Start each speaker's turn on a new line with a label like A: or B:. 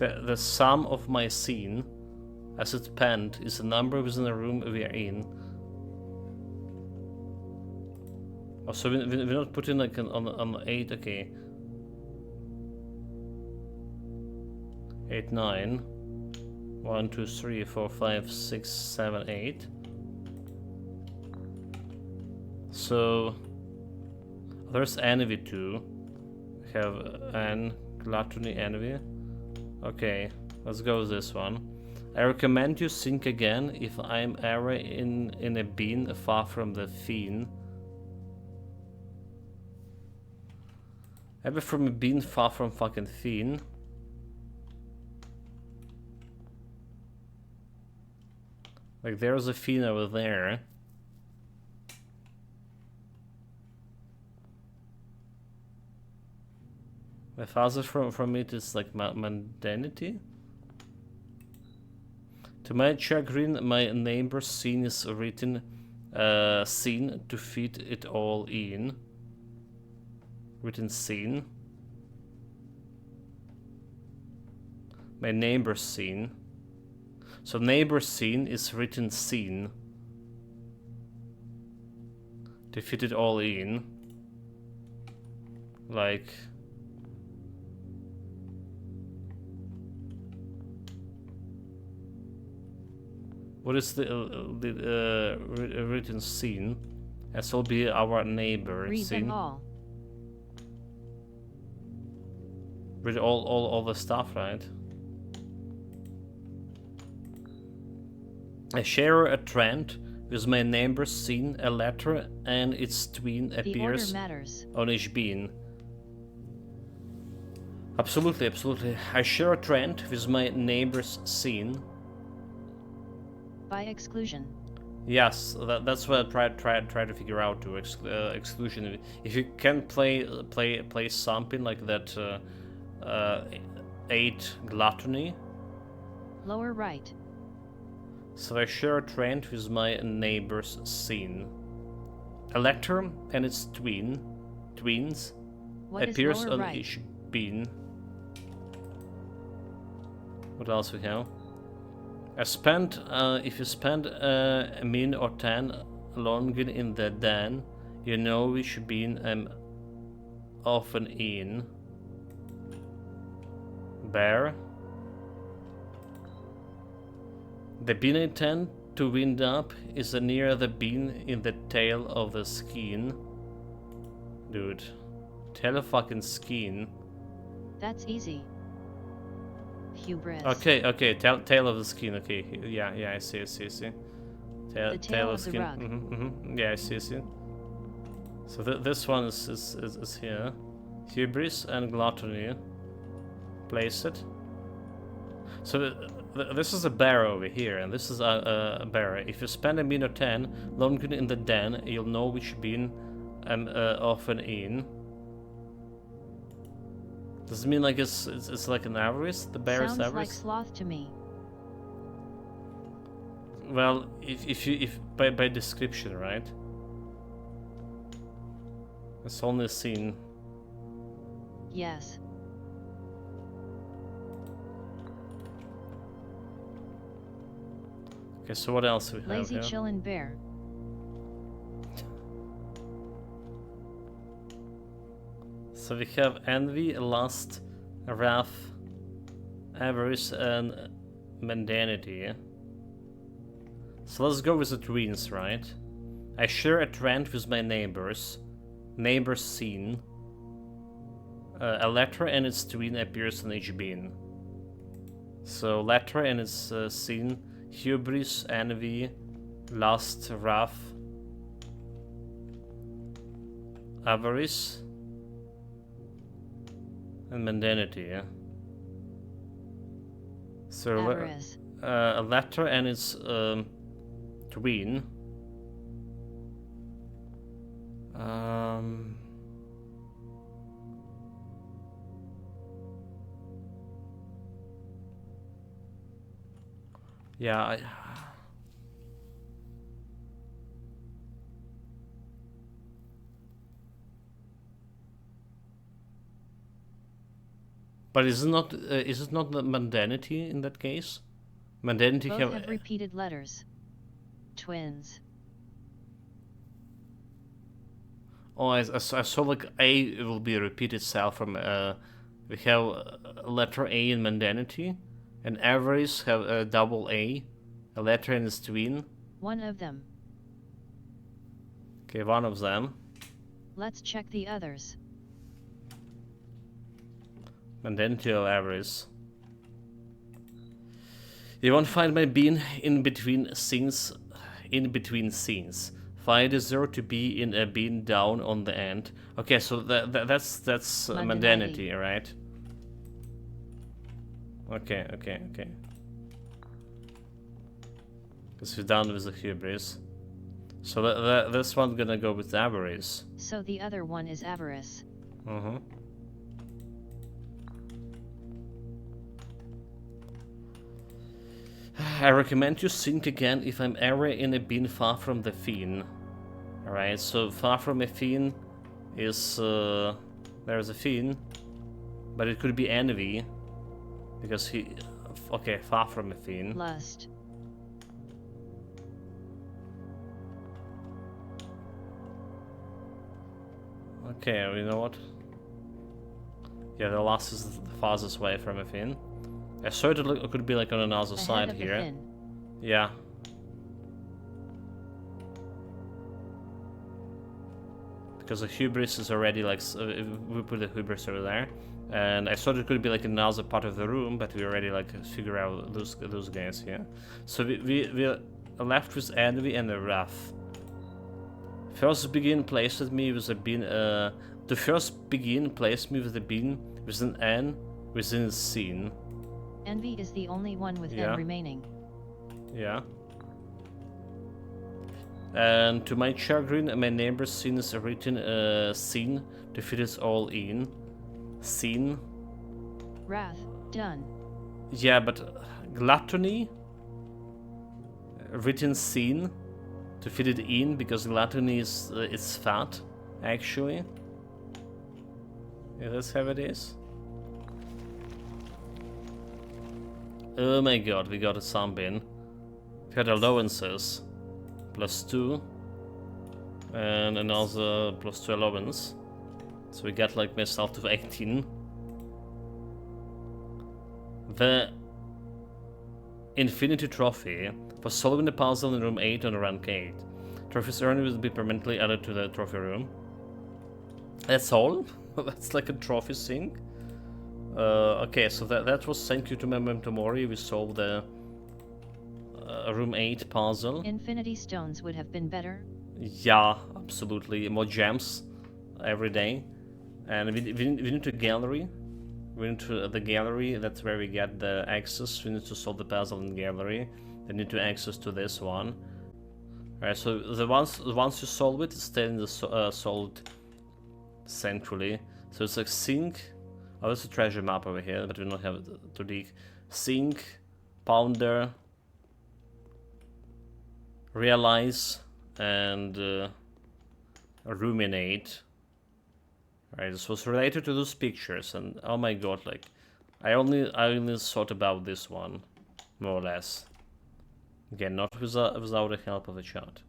A: The sum of my scene as it's penned is the number within the room we are in. Oh, so we're not putting like on 8, okay. 8, 9. 1, 2, 3, 4, 5, 6, 7, 8. So there's envy too. We have an gluttony, envy. Okay, let's go with this one. I recommend you think again if I'm ever in a bin far from the fiend. Ever from a bin far from fucking fiend. Like there's a fiend over there. My father from it is like mundanity. To my chagrin, my neighbor's scene is written scene to fit it all in. Written scene. My neighbor's scene. So neighbor's scene is written scene. To fit it all in. Like... What is the written scene? As will be our neighbor
B: Read
A: scene.
B: them all.
A: Read all the stuff, right? I share a trend with my neighbor's scene, a letter and its twin appears on each bean. Absolutely, absolutely. I share a trend with my neighbor's scene.
B: By exclusion.
A: Yes, that's what I try to figure out to exclusion. If you can play something like that, 8 gluttony.
B: Lower right.
A: So I share a trend with my neighbor's scene. A letter and its twins
B: What
A: appears on
B: right?
A: each bean. What else we have? If you spend a minute or 10 longer in the den, you know which bean I'm often in. Bear. The bean I tend to wind up is near the bean in the tail of the skin. Dude. Tail of fucking skin.
B: That's easy. Hubris.
A: Okay, tail of the skin, okay. Yeah, I see.
B: Tail of the
A: skin.
B: rug.
A: Yeah, I see. So this one is here. Hubris and gluttony. Place it. So this is a bear over here, and this is a bear. If you spend a minute or 10 longer in the den, you'll know which bean I'm often in. Does it mean like it's like an avarice? The bear is avarice?
B: Sounds like sloth to me.
A: Well, if by description, right? It's only seen.
B: Yes.
A: Okay, so what else we have
B: Lazy
A: here?
B: chillin' bear.
A: So we have envy, lust, wrath, avarice, and mundanity. So let's go with the twins, right? I share a trend with my neighbor's scene. A letter and its twin appears on each bean. So letter and its scene, hubris, envy, lust, wrath, avarice, and mundanity, yeah? So
B: Avarice.
A: a letter and its twin. Yeah, But is it not the mundanity in that case? Mundanity
B: Both have repeated letters. Twins.
A: Oh, I saw like A will be repeat itself from we have letter A in mundanity, and avarice have a double A, a letter in its twin.
B: One of them.
A: Okay, one of them.
B: Let's check the others.
A: Mundanity or avarice. You won't find my bean in between scenes. In between scenes. Find a 0 to be in a bean down on the end. Okay, so that's mundanity, right? Okay. Because we're done with the hubris. So this one's gonna go with avarice.
B: So the other one is avarice.
A: I recommend you think again if I'm ever in a bean far from the fiend. Alright, so far from a fiend is there's a fiend, but it could be envy because he okay, far from a fiend.
B: Lust.
A: Okay, you know what? Yeah, the lust is the farthest way from a fiend. I saw it could be like on another side here. Yeah. Because the hubris is already like we put the hubris over there, and I thought it could be like another part of the room, but we already like figure out those guys here. So we left with envy and the wrath. First begin placed me with a bean. The first begin placed me with a bean with an N within the scene.
B: Envy is the only one with N remaining.
A: Yeah. And to my chagrin, my neighbor's scene is written scene to fit us all in. Scene.
B: Wrath. Done.
A: Yeah, but gluttony. Written scene to fit it in because gluttony is it's fat, actually. Yeah, that's how it is. Oh my god, we got a sunbeam. We had allowances. +2. And another +2 allowance. So we got like myself to 18. The Infinity Trophy for solving the puzzle in room 8 on rank 8. Trophies earned will be permanently added to the trophy room. That's all? That's like a trophy thing? Okay, so that was thank you to Memento Mori. We solved the room 8 puzzle.
B: Infinity Stones would have been better.
A: Yeah, absolutely. More gems every day. And we need to gallery. We need to the gallery. That's where we get the access. We need to solve the puzzle in gallery. They need to access to this one. Alright, so once you solve it, stay in the solved centrally. So it's like sink. Oh, there's a treasure map over here, but we don't have it to dig. Sink, ponder, realize, and ruminate. Right, this was related to those pictures, and oh my god, like I only thought about this one, more or less. Again, not without the help of the chat.